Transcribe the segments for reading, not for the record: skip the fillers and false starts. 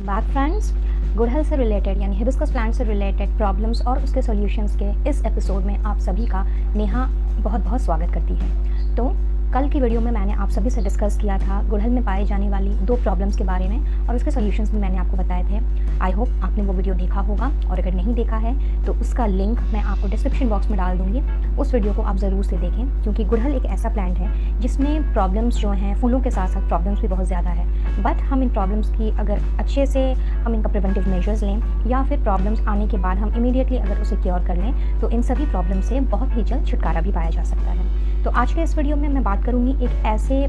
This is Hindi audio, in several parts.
बात फ्रेंड्स गुड़हल से रिलेटेड यानी हिबिस्कस प्लांट से रिलेटेड प्रॉब्लम्स और उसके सॉल्यूशंस के इस एपिसोड में आप सभी का नेहा बहुत बहुत स्वागत करती है। तो कल की वीडियो में मैंने आप सभी से डिस्कस किया था गुड़हल में पाए जाने वाली 2 प्रॉब्लम्स के बारे में और उसके सॉल्यूशंस भी मैंने आपको बताए थे। आई होप आपने वो वीडियो देखा होगा और अगर नहीं देखा है तो उसका लिंक मैं आपको डिस्क्रिप्शन बॉक्स में डाल दूँगी। उस वीडियो को आप ज़रूर से देखें क्योंकि गुड़हल एक ऐसा प्लांट है जिसमें प्रॉब्लम्स जो हैं फूलों के साथ साथ प्रॉब्लम्स भी बहुत ज़्यादा है। बट हम इन प्रॉब्लम्स की अगर अच्छे से हम इनका प्रिवेंटिव मेजर्स लें या फिर प्रॉब्लम्स आने के बाद हम इमीडिएटली अगर उसे क्योर कर लें तो इन सभी प्रॉब्लम से बहुत ही जल्द छुटकारा भी पाया जा सकता है। तो आज के इस वीडियो में मैं बात करूँगी एक ऐसे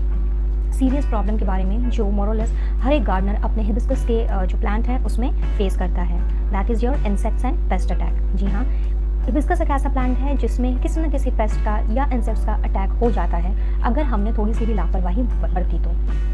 सीरियस प्रॉब्लम के बारे में जो मोरलेस हर एक गार्डनर अपने हिबिस्कस के जो प्लांट है उसमें फेस करता है। That is your insects and pest attack. जी हाँ, हिबिस्कस एक ऐसा प्लांट है जिसमें किसी न किसी पेस्ट का या इंसेक्ट्स का अटैक हो जाता है अगर हमने थोड़ी सी भी लापरवाही बरती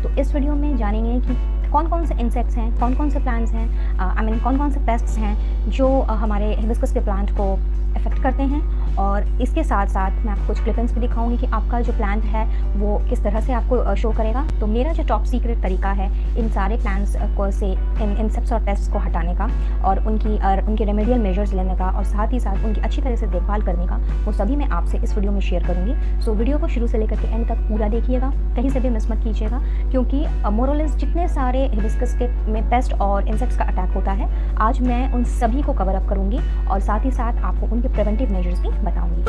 तो इस वीडियो में जानेंगे कि कौन कौन से इंसेक्ट्स हैं, कौन कौन से प्लांट्स हैं, कौन कौन से पेस्ट्स हैं जो हमारे हिबिस्कस के प्लांट को अफेक्ट करते हैं। और इसके साथ साथ मैं आपको कुछ क्लिपिंग्स भी दिखाऊंगी कि आपका जो प्लांट है वो किस तरह से आपको शो करेगा। तो मेरा जो टॉप सीक्रेट तरीका है इन सारे प्लांट्स को से इन इंसेक्ट्स और पेस्ट्स को हटाने का और उनके रेमेडियल मेजर्स लेने का और साथ ही साथ उनकी अच्छी तरह से देखभाल करने का, वो सभी मैं आपसे इस वीडियो में शेयर करूँगी। सो वीडियो को शुरू से लेकर के एंड तक पूरा देखिएगा, कहीं से भी मिस मत कीजिएगा क्योंकि मोरलेस जितने सारे हिबिस्कस के में पेस्ट और इंसेक्ट्स का अटैक होता है आज मैं उन सभी को कवर अप करूँगी और साथ ही साथ आपको उनके प्रिवेंटिव मेजर्स भी बताऊंगी।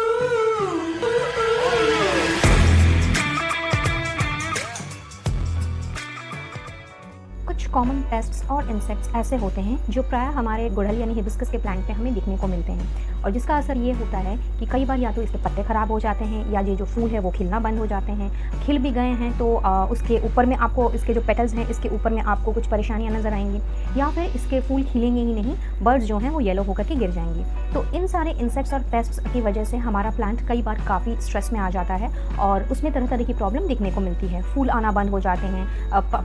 कुछ कॉमन पेस्ट्स और इंसेक्ट्स ऐसे होते हैं जो प्राय हमारे गुड़हल यानी हिबिस्कस के प्लांट पे हमें दिखने को मिलते हैं और जिसका असर ये होता है कि कई बार या तो इसके पत्ते ख़राब हो जाते हैं या ये जो फूल है वो खिलना बंद हो जाते हैं। खिल भी गए हैं तो उसके ऊपर में आपको इसके जो पेटल्स हैं इसके ऊपर में आपको कुछ परेशानियां नज़र आएंगी या फिर इसके फूल खिलेंगे ही नहीं, बर्ड्स जो हैं वो येलो होकर के गिर जाएंगी। तो इन सारे इंसेक्ट्स और पेस्ट्स की वजह से हमारा प्लांट कई बार काफ़ी स्ट्रेस में आ जाता है और उसमें तरह तरह की प्रॉब्लम दिखने को मिलती है। फूल आना बंद हो जाते हैं,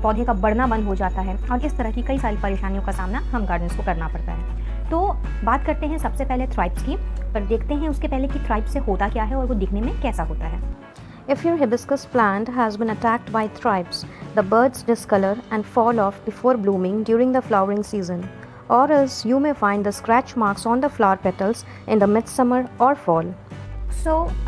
पौधे का बढ़ना बंद हो जाता है और इस तरह की कई सारी परेशानियों का सामना हम गार्डनर्स को करना पड़ता है। तो बात करते हैं सबसे पहले थ्राइप्स की, पर देखते हैं उसके पहले कि थ्राइप्स से होता क्या है और वो दिखने में कैसा होता है। If your hibiscus plant has been attacked by thrips, the buds discolor and fall off before blooming during the flowering season, or else you may find the scratch marks on the flower petals in the midsummer or fall.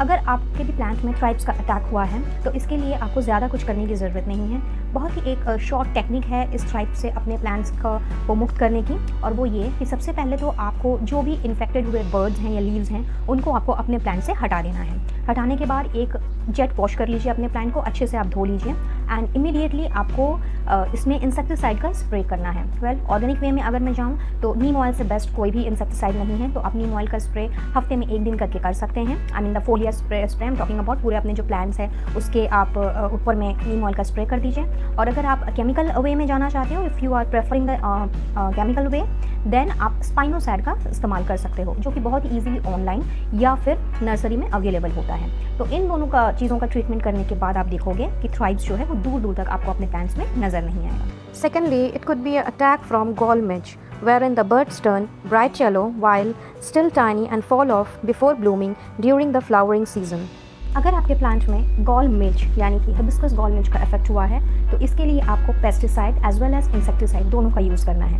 अगर आपके भी प्लांट में थ्राइप्स का अटैक हुआ है तो इसके लिए आपको ज़्यादा कुछ करने की ज़रूरत नहीं है। बहुत ही एक शॉर्ट टेक्निक है इस थ्राइप से अपने प्लांट्स को मुक्त करने की और वो ये कि सबसे पहले तो आपको जो भी इन्फेक्टेड हुए बर्ड्स हैं या लीव्स हैं उनको आपको अपने प्लांट से हटा देना है। हटाने के बाद एक जेट वॉश कर लीजिए अपने प्लांट को, अच्छे से आप धो लीजिए एंड इमीडिएटली आपको इसमें इंसेक्टिसाइड का स्प्रे करना है। ऑर्गेनिक वे में अगर मैं जाऊँ तो नीम ऑयल से बेस्ट कोई भी इंसेक्टिसाइड नहीं है, तो आप नीम ऑयल का स्प्रे हफ्ते में 1 दिन करके कर सकते हैं। The foliar spray I am talking about पूरे अपने जो प्लांट्स हैं उसके आप ऊपर में नीम ऑयल का स्प्रे कर दीजिए। और अगर आप केमिकल वे में जाना चाहते हो, if you are preferring the chemical way, then आप स्पाइनोसैड का इस्तेमाल कर सकते हो जो कि बहुत ही ईजिली ऑनलाइन या फिर नर्सरी में अवेलेबल होता है। तो इन दोनों का चीज़ों का ट्रीटमेंट करने के बाद आप देखोगे कि थ्राइप्स जो है वो दूर दूर तक आपको अपने प्लांट्स में नज़र नहीं आएगा। Secondly, it could be an attack from gall midge, wherein the buds turn bright yellow while still tiny and fall off before blooming during the flowering season. अगर आपके प्लांट में गॉल मिल्च यानी कि हिबिस्कस गॉल मिल्च का इफेक्ट हुआ है तो इसके लिए आपको pesticide as well as insecticide दोनों का यूज़ करना है।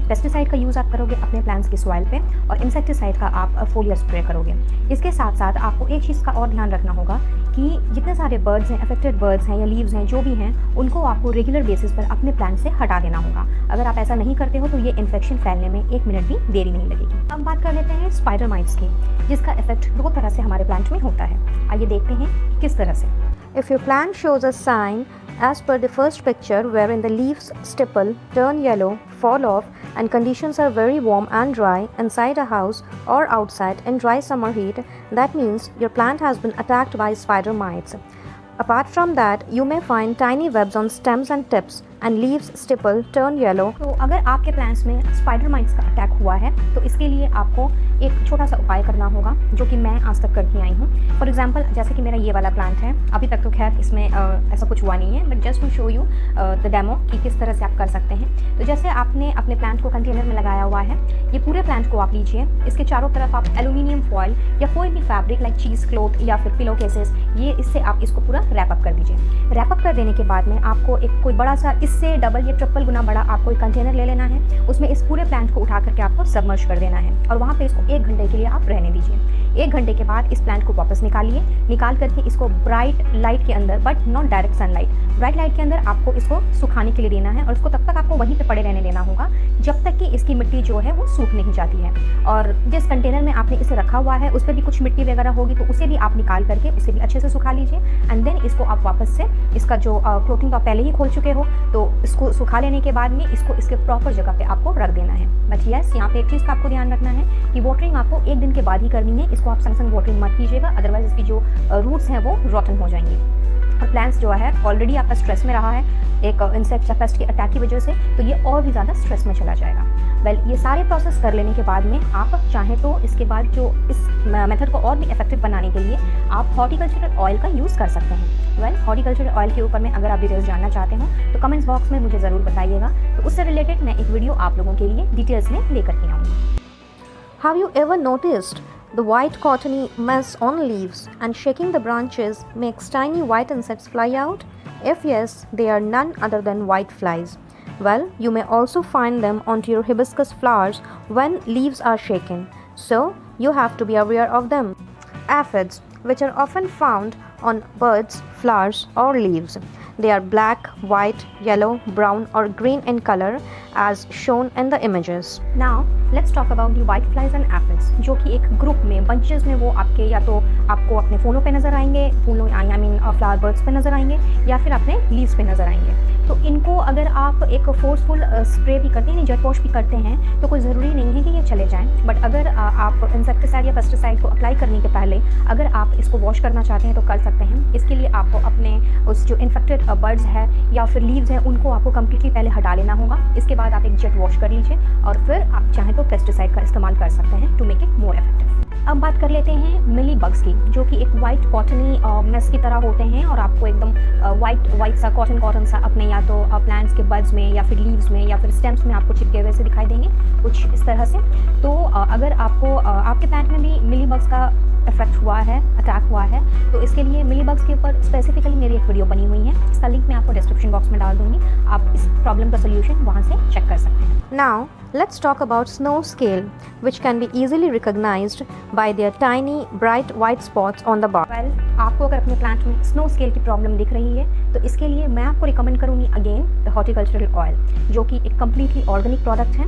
पेस्टिसाइड का यूज़ आप करोगे अपने प्लांट्स की सॉइल पे और इंसेक्टिसाइड का आप फोलियर स्प्रे करोगे। इसके साथ साथ आपको एक चीज़ का और ध्यान रखना होगा कि जितने सारे बर्ड्स हैं, अफेक्टेड बर्ड्स हैं या लीव्स हैं जो भी हैं, उनको आपको रेगुलर बेसिस पर अपने प्लांट से हटा देना होगा। अगर आप ऐसा नहीं करते हो तो ये इन्फेक्शन फैलने में 1 मिनट भी देरी नहीं लगेगी। अब बात कर लेते हैं स्पाइडर माइट्स की, जिसका इफेक्ट 2 तरह से हमारे प्लांट में होता है। आइए देखते हैं किस तरह से। If your plant shows a sign as per the first picture wherein the leaves stipple, turn yellow, fall off and conditions are very warm and dry inside a house or outside in dry summer heat, that means your plant has been attacked by spider mites. Apart from that, you may find tiny webs on stems and tips and leaves stipple, turn yellow. तो अगर आपके प्लांट्स में स्पाइडर माइट्स का अटैक हुआ है तो इसके लिए आपको एक छोटा सा उपाय करना होगा जो कि मैं आज तक करती आई हूँ। फॉर एग्जांपल जैसे कि मेरा ये वाला प्लांट है, अभी तक तो खैर इसमें ऐसा कुछ हुआ नहीं है, but just to show you the demo कि किस तरह से आप कर सकते हैं। तो जैसे आपने अपने प्लांट को कंटेनर में लगाया हुआ है, ये पूरे प्लांट को आप लीजिए, इसके चारों तरफ आप एल्यूमिनियम फॉइल या कोई भी फैब्रिक लाइक चीज़ क्लॉथ या फिर पिलो केसेस, ये इससे आप इसको पूरा रैप अप कर दीजिए। रैप अप कर देने के बाद में आपको एक कोई बड़ा सा इस इससे डबल या ट्रिपल गुना बड़ा आपको एक कंटेनर ले लेना है, उसमें इस पूरे प्लांट को उठा करके आपको सबमर्ज कर देना है और वहाँ पे इसको 1 घंटे के लिए आप रहने दीजिए। 1 घंटे के बाद इस प्लांट को वापस निकालिए, निकाल करके इसको ब्राइट लाइट के अंदर, but not direct sunlight, bright light के अंदर आपको इसको सुखाने के लिए देना है और इसको तब तक आपको वहीं पे पड़े रहने देना होगा जब तक कि इसकी मिट्टी जो है वो सूख नहीं जाती है। और जिस कंटेनर में आपने इसे रखा हुआ है उस पर भी कुछ मिट्टी वगैरह होगी, तो उसे भी आप निकाल करके उसे भी अच्छे से सुखा लीजिए एंड देन इसको आप वापस से इसका जो क्लोथिंग तो आप पहले ही खोल चुके हो, तो इसको सुखा लेने के बाद में इसको इसके प्रॉपर जगह पे आपको रख देना है। बट यस, यहाँ पे एक चीज़ का आपको ध्यान रखना है कि वाटरिंग आपको 1 दिन के बाद ही करनी है। इसको आप संग संग वाटरिंग मत कीजिएगा, अदरवाइज इसकी जो रूट्स हैं वो रॉटन हो जाएंगी। और प्लांट्स जो है ऑलरेडी आपका स्ट्रेस में रहा है एक इंसेक्ट या पेस्ट की अटैक की वजह से, तो ये और भी ज़्यादा स्ट्रेस में चला जाएगा। वेल, ये सारे प्रोसेस कर लेने के बाद में आप चाहें तो इसके बाद जो इस मेथड को और भी इफेक्टिव बनाने के लिए आप हॉर्टिकल्चरल ऑयल का यूज़ कर सकते हैं। वेल, हॉर्टिकल्चरल ऑयल के ऊपर में अगर आप डिटेल्स जानना चाहते हो तो कमेंट्स बॉक्स में मुझे ज़रूर बताइएगा, तो उससे रिलेटेड मैं एक वीडियो आप लोगों के लिए डिटेल्स में लेकर के आऊँगी। Have you ever noticed the white cottony mess on leaves and shaking the branches makes tiny white insects fly out? If yes, they are none other than white flies. Well, you may also find them onto your hibiscus flowers when leaves are shaken, so you have to be aware of them. Aphids, which are often found on birds, flowers or leaves. They are black, white, yellow, brown or green in color as shown in the images. Now let's talk about the white flies and aphids, जो कि एक ग्रुप में बंचेस में वो आपके या तो आपको अपने फूलों पे नज़र आएंगे, फूलों आई मीन फ्लावर बर्ड्स पे नज़र आएंगे या फिर अपने लीव्स पे नज़र आएंगे। तो इनको अगर आप एक फोर्सफुल स्प्रे भी करते हैं, जेट वॉश भी करते हैं, तो कोई ज़रूरी नहीं है कि ये चले जाएं। बट अगर आप इंसेक्टिसाइड या पेस्टिसाइड को अप्लाई करने के पहले अगर आप इसको वॉश करना चाहते हैं तो कर सकते हैं। इसके लिए आपको अपने उस जो इन्फेक्टेड बर्ड्स है या फिर लीव्स हैं उनको आपको कम्प्लीटली पहले हटा लेना होगा। इसके बाद आप एक जेट वॉश कर लीजिए और फिर आप चाहें तो पेस्टिसाइड का इस्तेमाल कर सकते हैं to make it more effective. अब बात कर लेते हैं मिली बग्स की, जो कि एक वाइट कॉटनी मेस की तरह होते हैं और आपको एकदम वाइट सा कॉटन सा अपने या तो प्लांट्स के बड्स में या फिर लीव्स में या फिर स्टेम्स में आपको चिपके हुए से दिखाई देंगे कुछ इस तरह से। तो अगर आपको आपके प्लांट में भी मिली बग्स का इफेक्ट हुआ है, अटैक हुआ है, तो इसके लिए मिली बग्स के ऊपर स्पेसिफिकली मेरी एक वीडियो बनी हुई है, इसका लिंक मैं आपको डिस्क्रिप्शन बॉक्स में डाल दूंगी, आप इस प्रॉब्लम का सोल्यूशन वहाँ से चेक कर सकते हैं। Now, let's talk about snow scale, which can be easily recognized by their tiny, bright white spots on the bark. Well, आपको अगर अपने प्लांट में स्नो स्केल की प्रॉब्लम दिख रही है तो इसके लिए मैं आपको रिकमेंड करूँगी अगेन द हॉर्टिकल्चरल ऑयल, जो कि एक कम्प्लीटली ऑर्गेनिक प्रोडक्ट है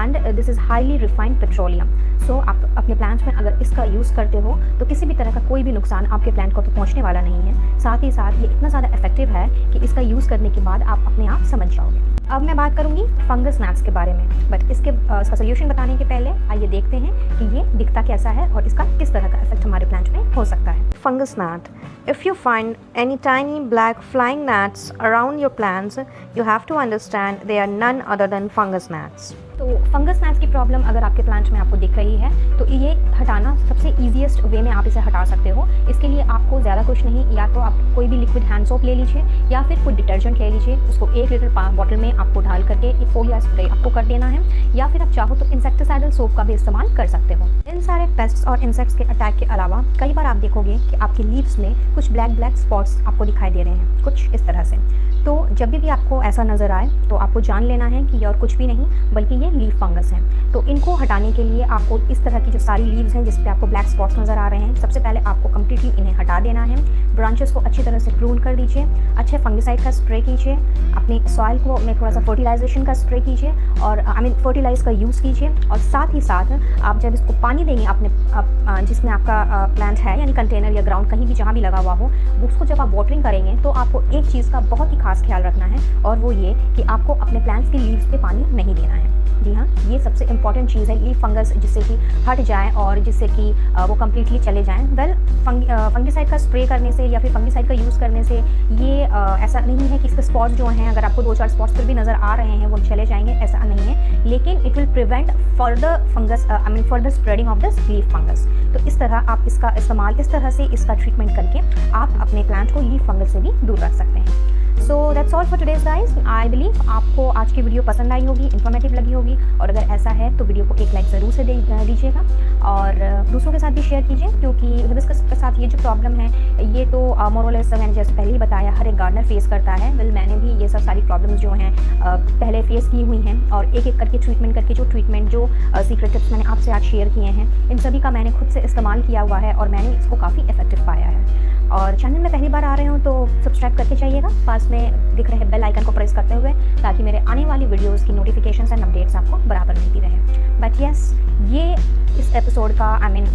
and this is highly refined petroleum. So आप अपने प्लांट में अगर इसका यूज़ करते हो तो किसी भी तरह का कोई भी नुकसान आपके प्लांट को तो पहुँचने वाला नहीं है। साथ ही साथ ये इतना ज़्यादा इफेक्टिव है कि इसका यूज़ करने के बाद आप अपने आप समझ जाओगे। अब मैं बात करूँगी फंगस gnats के बारे में, बट इसका सोल्यूशन बताने के पहले आइए देखते हैं कि ये दिखता कैसा है और इसका किस तरह का इफेक्ट हमारे प्लांट में हो सकता है। Fungus gnat. If you find any tiny black flying gnats around your plants, you have to understand they are none other than fungus gnats. तो फंगस gnats की प्रॉब्लम अगर आपके प्लांट में आपको दिख रही है तो ये हटाना सबसे ईजीएस्ट वे में आप इसे हटा सकते हो। इसके लिए आपको ज़्यादा कुछ नहीं, या तो आप कोई भी लिक्विड हैंड सोप ले लीजिए या फिर कोई डिटर्जेंट ले लीजिए, उसको 1 लीटर बॉटल में आपको डाल करके एक फोलिया स्प्रे आपको कर देना है, या फिर आप चाहो तो इंसेक्टिसाइडल सोप का भी इस्तेमाल कर सकते हो। इन सारे पेस्ट्स और इंसेक्ट्स के अटैक के अलावा कई बार आप देखोगे कि आपके लीव्स में कुछ ब्लैक स्पॉट्स आपको दिखाई दे रहे हैं कुछ इस तरह से। तो जब भी आपको ऐसा नज़र आए तो आपको जान लेना है कि ये और कुछ भी नहीं बल्कि ये लीफ फंगस है। तो इनको हटाने के लिए आपको इस तरह की जो सारी लीव्स हैं जिस पे आपको ब्लैक स्पॉट्स नज़र आ रहे हैं, सबसे पहले आपको कम्प्लीटली इन्हें हटा देना है। ब्रांचेस को अच्छी तरह से प्रून कर दीजिए, अच्छे फंगिसाइड का स्प्रे कीजिए, अपनी सॉइल को में थोड़ा सा फर्टिलाइजेशन का स्प्रे कीजिए और फर्टिलाइज का यूज़ कीजिए। और साथ ही साथ आप जब इसको पानी देंगे अपने जिसमें आपका प्लांट है यानी कंटेनर या ग्राउंड कहीं भी जहाँ भी लगा हुआ हो, उसको जब आप वाटरिंग करेंगे तो आपको एक चीज़ का बहुत ही खास ख्याल रखना है और वो ये कि आपको अपने प्लांट्स की लीव्स पे पानी नहीं देना है। जी हाँ, ये सबसे इंपॉर्टेंट चीज़ है, लीफ फंगस जिससे कि हट जाए और जिससे कि वो कम्प्लीटली चले जाएं। वेल, फंगिसाइड का स्प्रे करने से या फिर फंगिसाइड का यूज़ करने से ये ऐसा नहीं है कि इसके स्पॉट्स जो हैं अगर आपको 2-4 स्पॉट्स फिर भी नज़र आ रहे हैं वो चले जाएंगे, ऐसा नहीं है, लेकिन it will prevent further spreading of this leaf fungus. तो इस तरह आप इसका इस्तेमाल इस तरह से इसका ट्रीटमेंट करके आप अपने प्लांट को लीफ फंगस से भी दूर रख सकते हैं। So that's all for today's guys. I believe आपको आज की वीडियो पसंद आई होगी, इन्फॉर्मेटिव लगी होगी, और अगर ऐसा है तो वीडियो को एक लाइक ज़रूर से दीजिएगा और दूसरों के साथ भी शेयर कीजिए, क्योंकि हिबिस्कस के साथ ये जो प्रॉब्लम है ये तो मोर और लेस मैंने जैसे पहले ही बताया हर एक गार्डनर फेस करता है। वेल मैंने भी ये सब सारी प्रॉब्लम्स जो हैं पहले फेस की हुई हैं, और एक एक करके ट्रीटमेंट जो सीक्रेट टिप्स मैंने आपसे आज शेयर किए हैं, इन सभी का मैंने खुद से इस्तेमाल किया हुआ है और मैंने इसको काफ़ी इफेक्टिव पाया है। और चैनल में पहली बार आ रहे हो तो सब्सक्राइब करके जाइएगा, पास में दिख रहे बेल आइकन को प्रेस करते हुए, ताकि मेरे आने वाली वीडियोस की नोटिफिकेशंस एंड अपडेट्स आपको बराबर मिलती रहे। बट यस, ये इस एपिसोड का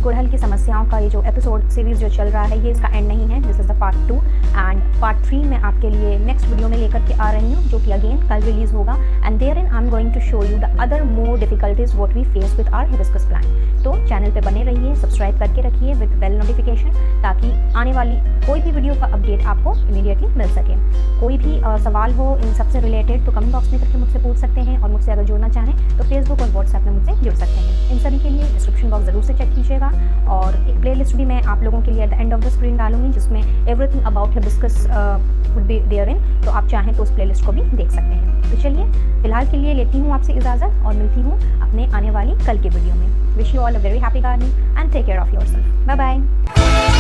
गुड़हल की समस्याओं का ये जो एपिसोड सीरीज़ जो चल रहा है ये इसका एंड नहीं है। This is the part 2 and part 3 मैं आपके लिए नेक्स्ट वीडियो में लेकर के आ रही हूँ, जो कि अगेन कल रिलीज़ होगा। And there in I am going to show you the other more difficulties what we face with our hibiscus plant. तो चैनल पे बने रहिए, सब्सक्राइब करके रखिए विद बेल नोटिफिकेशन, ताकि आने वाली कोई भी वीडियो का अपडेट आपको इमीडिएटली मिल सके। कोई भी सवाल हो इन सबसे रिलेटेड तो कमेंट बॉक्स में करके मुझसे पूछ सकते हैं, और मुझसे अगर जुड़ना चाहें तो फेसबुक और व्हाट्सएप में मुझसे जुड़ सकते हैं। इन सभी के लिए डिस्क्रिप्शन बॉक्स ज़रूर से चेक कीजिएगा, और एक प्लेलिस्ट भी मैं आप लोगों के लिए at the end of the screen डालूंगी, जिसमें everything about hibiscus would be there in. तो आप चाहें तो उस प्लेलिस्ट को भी देख सकते हैं। तो चलिए फिलहाल के लिए लेती हूँ आपसे इजाज़त, और मिलती हूँ अपने आने वाली कल के वीडियो में। Wish you all a very happy gardening and take care of yourself. Bye bye.